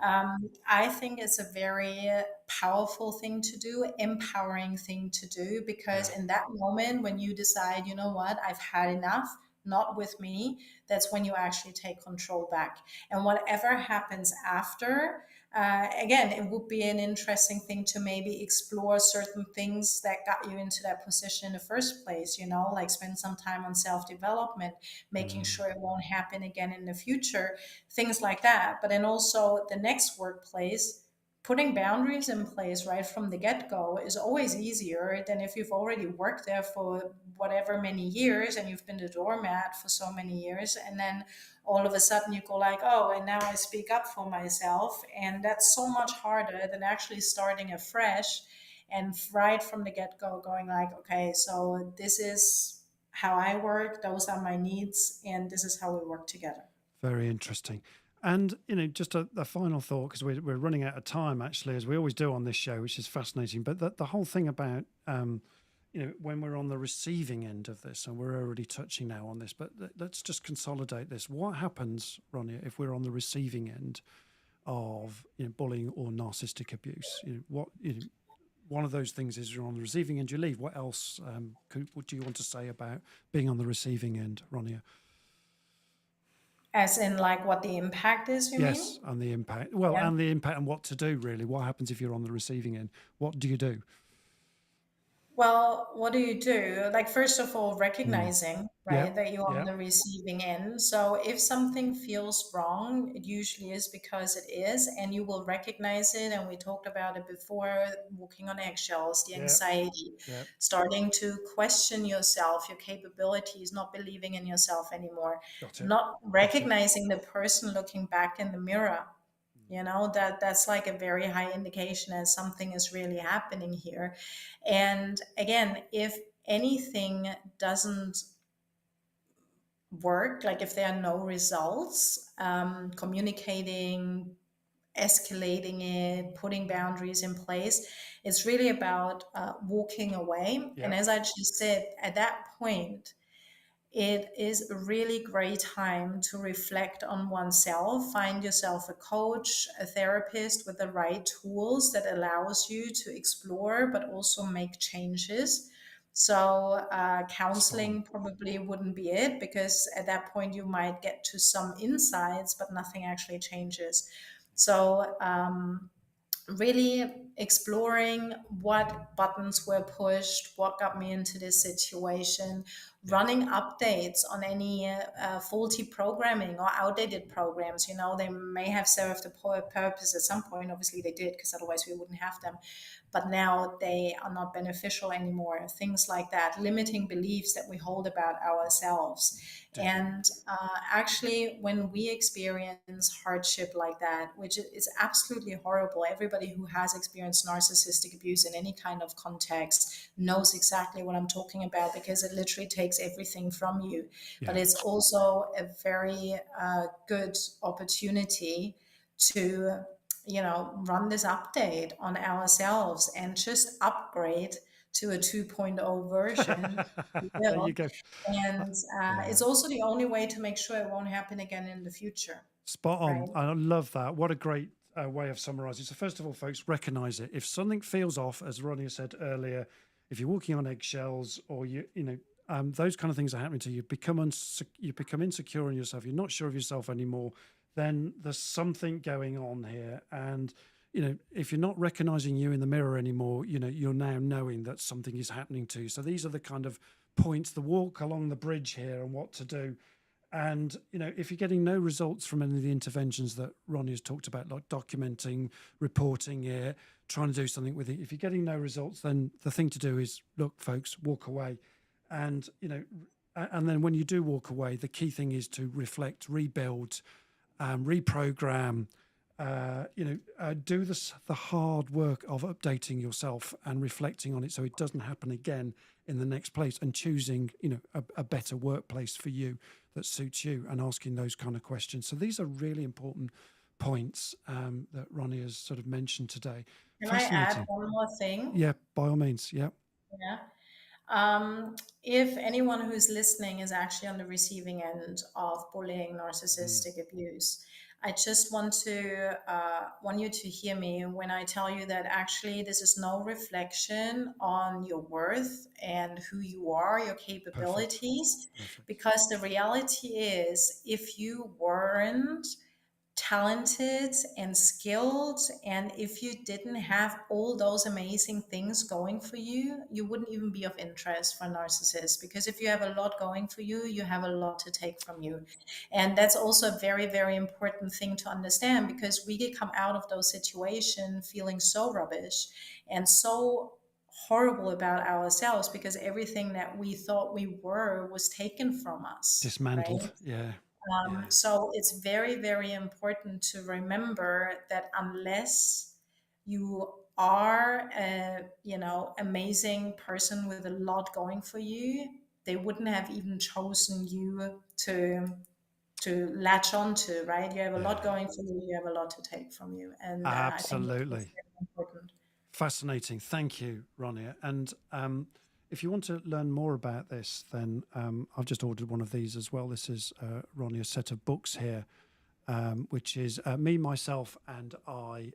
I think it's a very powerful thing to do, empowering thing to do, because in that moment when you decide, you know what, I've had enough, not with me, that's when you actually take control back. And whatever happens after, again, it would be an interesting thing to maybe explore certain things that got you into that position in the first place, like spend some time on self-development, making sure it won't happen again in the future, things like that. But then also the next workplace, putting boundaries in place right from the get-go is always easier than if you've already worked there for whatever many years and you've been the doormat for so many years, and then all of a sudden you go like, oh, and now I speak up for myself. And that's so much harder than actually starting afresh and right from the get-go going like, okay, so this is how I work, those are my needs, and this is how we work together. Very interesting. And, just a final thought, because we're running out of time, actually, as we always do on this show, which is fascinating. But the whole thing about, when we're on the receiving end of this, and we're already touching now on this, but let's just consolidate this. What happens, Ronia, if we're on the receiving end of bullying or narcissistic abuse? One of those things is you're on the receiving end, you leave. What else what do you want to say about being on the receiving end, Ronia? As in, like, what the impact is, you mean? Yes, and the impact. Well, Yeah. and the impact and what to do, really. What happens if you're on the receiving end? What do you do? Well, what do you do? Like, first of all, recognizing, Yeah, right, that you're on yeah, the receiving end. So if something feels wrong, it usually is because it is, and you will recognize it. And we talked about it before, walking on eggshells, the yeah, anxiety, yeah. starting to question yourself, your capabilities, not believing in yourself anymore, Got it. not recognizing the person looking back in the mirror. That's like a very high indication as something is really happening here. And again, if anything doesn't work, like if there are no results, communicating, escalating it, putting boundaries in place, it's really about walking away. Yeah. And as I just said, at that point, it is a really great time to reflect on oneself, find yourself a coach, a therapist with the right tools that allows you to explore, but also make changes. So counseling probably wouldn't be it, because at that point you might get to some insights, but nothing actually changes. So really exploring what buttons were pushed, what got me into this situation, running updates on any faulty programming or outdated programs. They may have served a purpose at some point. Obviously they did, because otherwise we wouldn't have them. But now they are not beneficial anymore. Things like that, limiting beliefs that we hold about ourselves. And actually, when we experience hardship like that, which is absolutely horrible, everybody who has experienced narcissistic abuse in any kind of context knows exactly what I'm talking about, because it literally takes everything from you. But it's also a very good opportunity to run this update on ourselves and just upgrade to a 2.0 version. There you go. And it's also the only way to make sure it won't happen again in the future. Spot on. Right. I love that. What a great way of summarizing. So first of all, folks, recognize it. If something feels off, as Ronia said earlier, if you're walking on eggshells, or those kind of things are happening to you, you become insecure in yourself, you're not sure of yourself anymore, then there's something going on here. And, if you're not recognizing you in the mirror anymore, you're now knowing that something is happening to you. So these are the kind of points, the walk along the bridge here and what to do. And, if you're getting no results from any of the interventions that Ronnie has talked about, like documenting, reporting it, trying to do something with it, if you're getting no results, then the thing to do is, look, folks, walk away. And, and then when you do walk away, the key thing is to reflect, rebuild, reprogram, do the hard work of updating yourself and reflecting on it so it doesn't happen again in the next place, and choosing, a better workplace for you that suits you, and asking those kind of questions. So these are really important points that Ronnie has sort of mentioned today. Can I add one more thing? Yeah, by all means. Yeah. If anyone who's listening is actually on the receiving end of bullying, narcissistic abuse, I just want you to hear me when I tell you that actually this is no reflection on your worth and who you are, your capabilities. Perfect. Because the reality is, if you weren't talented and skilled, and if you didn't have all those amazing things going for you, you wouldn't even be of interest for a narcissist. Because if you have a lot going for you, you have a lot to take from you. And that's also a very, very important thing to understand, because we get come out of those situations feeling so rubbish and so horrible about ourselves, because everything that we thought we were was taken from us, Dismantled. right? Yeah. So it's very, very important to remember that unless you are a, amazing person with a lot going for you, they wouldn't have even chosen you to latch onto, right? You have a lot going for you, you have a lot to take from you. And absolutely. I think that's very important. Fascinating. Thank you, Ronia. And if you want to learn more about this, then I've just ordered one of these as well. This is Ronia's set of books here, which is Me, Myself, and I,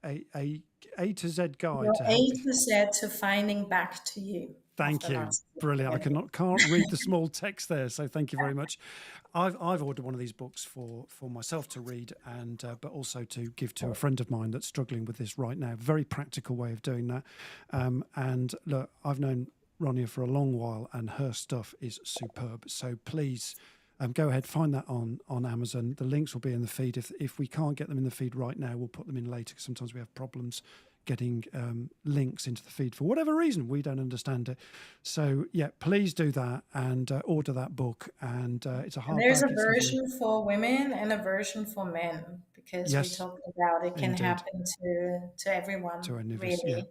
A to Z guide to help you. A to Z to finding back to you. Thank you. Brilliant. I can't read the small text there, so thank you very much. I've ordered one of these books for myself to read, and but also to give to a friend of mine that's struggling with this right now. Very practical way of doing that. And look, I've known Ronia for a long while, and her stuff is superb. So please go ahead, find that on Amazon. The links will be in the feed. If we can't get them in the feed right now, we'll put them in later, because sometimes we have problems getting links into the feed for whatever reason. We don't understand it. So yeah, please do that and order that book. And it's a hardback. There's a version for women and a version for men, because yes, we talked about it can indeed. happen to everyone, to any of us, really.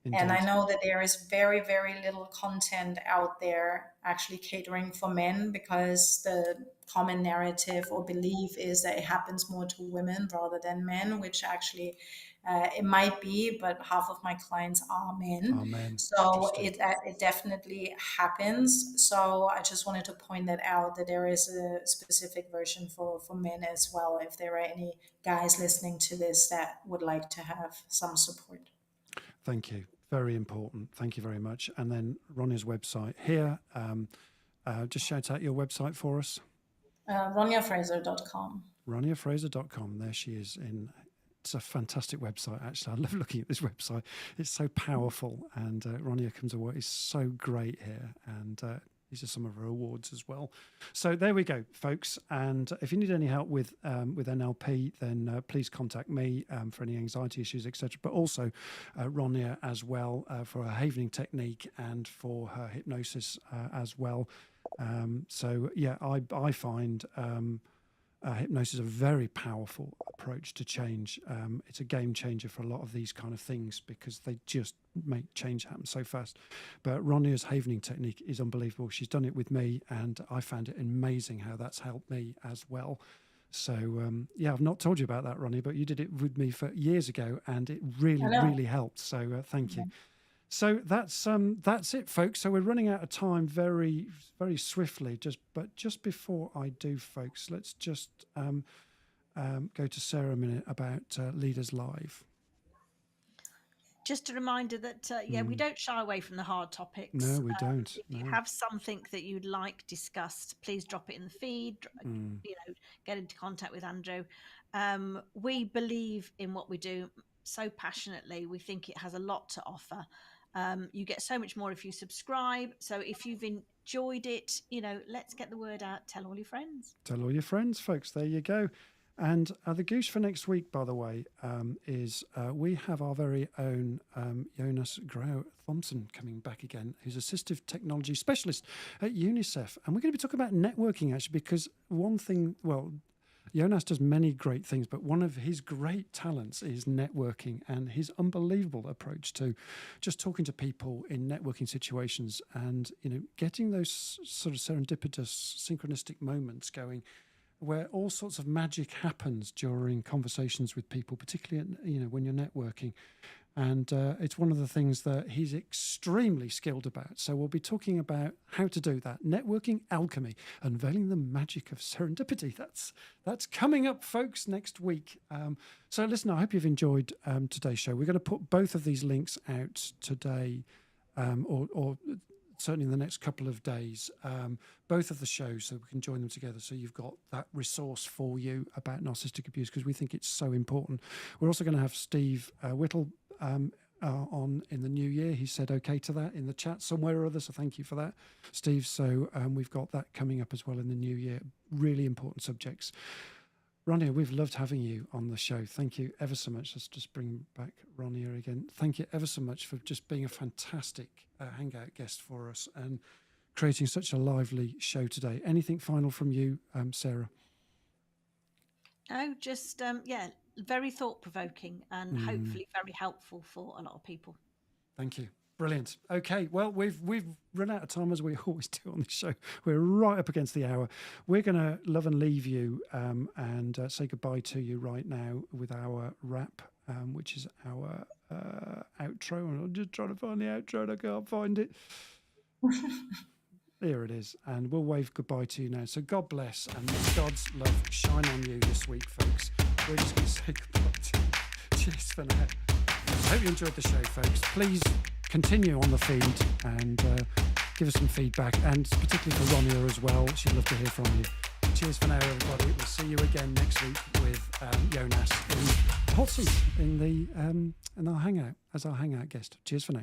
Yeah, and I know that there is very, very little content out there actually catering for men, because the common narrative or belief is that it happens more to women rather than men, which actually it might be, but half of my clients are men. Amen. So it definitely happens. So I just wanted to point that out, that there is a specific version for men as well, if there are any guys listening to this that would like to have some support. Thank you. Very important. Thank you very much. And then Ronia's website here. Just shout out your website for us. RoniaFraser.com. RoniaFraser.com. There she is. It's a fantastic website, actually. I love looking at this website. It's so powerful. And Ronia comes away. It's so great here. And these are some of her awards as well. So there we go, folks. And if you need any help with NLP, then please contact me for any anxiety issues, etc. But also Ronia as well for her havening technique and for her hypnosis as well. So yeah, I find hypnosis is a very powerful approach to change. It's a game changer for a lot of these kind of things, because they just make change happen so fast. But Ronia's havening technique is unbelievable. She's done it with me, and I found it amazing how that's helped me as well. So yeah, I've not told you about that, Ronia, but you did it with me for years ago, and it really helped. So thank you. So that's it, folks. So we're running out of time very, very swiftly. Just before I do, folks, let's just go to Sarah a minute about Leaders Live. just a reminder that, we don't shy away from the hard topics. No, we don't. If you have something that you'd like discussed, please drop it in the feed, get into contact with Andrew. We believe in what we do so passionately. We think it has a lot to offer. You get so much more if you subscribe. So if you've enjoyed it, let's get the word out. Tell all your friends. Tell all your friends, folks. There you go. And the goose for next week, by the way, is we have our very own Jonas Grau Thompson coming back again, who's assistive technology specialist at UNICEF. And we're going to be talking about networking, actually, because one thing, Jonas does many great things, but one of his great talents is networking, and his unbelievable approach to just talking to people in networking situations and, getting those sort of serendipitous, synchronistic moments going, where all sorts of magic happens during conversations with people, particularly, when you're networking. And it's one of the things that he's extremely skilled about. So we'll be talking about how to do that. Networking alchemy, unveiling the magic of serendipity. That's coming up, folks, next week. So listen, I hope you've enjoyed today's show. We're going to put both of these links out today, or certainly in the next couple of days, both of the shows, so we can join them together. So you've got that resource for you about narcissistic abuse, because we think it's so important. We're also going to have Steve Whittle on in the new year. He said okay to that in the chat somewhere or other, so thank you for that, Steve. So we've got that coming up as well in the new year. Really important subjects. Ronia, we've loved having you on the show. Thank you ever so much. Let's just bring back Ronia again. Thank you ever so much for just being a fantastic hangout guest for us and creating such a lively show today. Anything final from you, Sarah? No, just, very thought-provoking and hopefully very helpful for a lot of people. Thank you. Brilliant. Okay, well, we've run out of time, as we always do on this show. We're right up against the hour. We're going to love and leave you and say goodbye to you right now with our wrap, which is our outro. And I'm just trying to find the outro and I can't find it. Here it is. And we'll wave goodbye to you now. So God bless, and may God's love shine on you this week, folks. We're just going to say goodbye to you. Cheers for now. I hope you enjoyed the show, folks. Please continue on the feed and give us some feedback, and particularly for Ronia as well. She'd love to hear from you. Cheers for now, everybody. We'll see you again next week with Jonas in the hot seat in our hangout as our hangout guest. Cheers for now.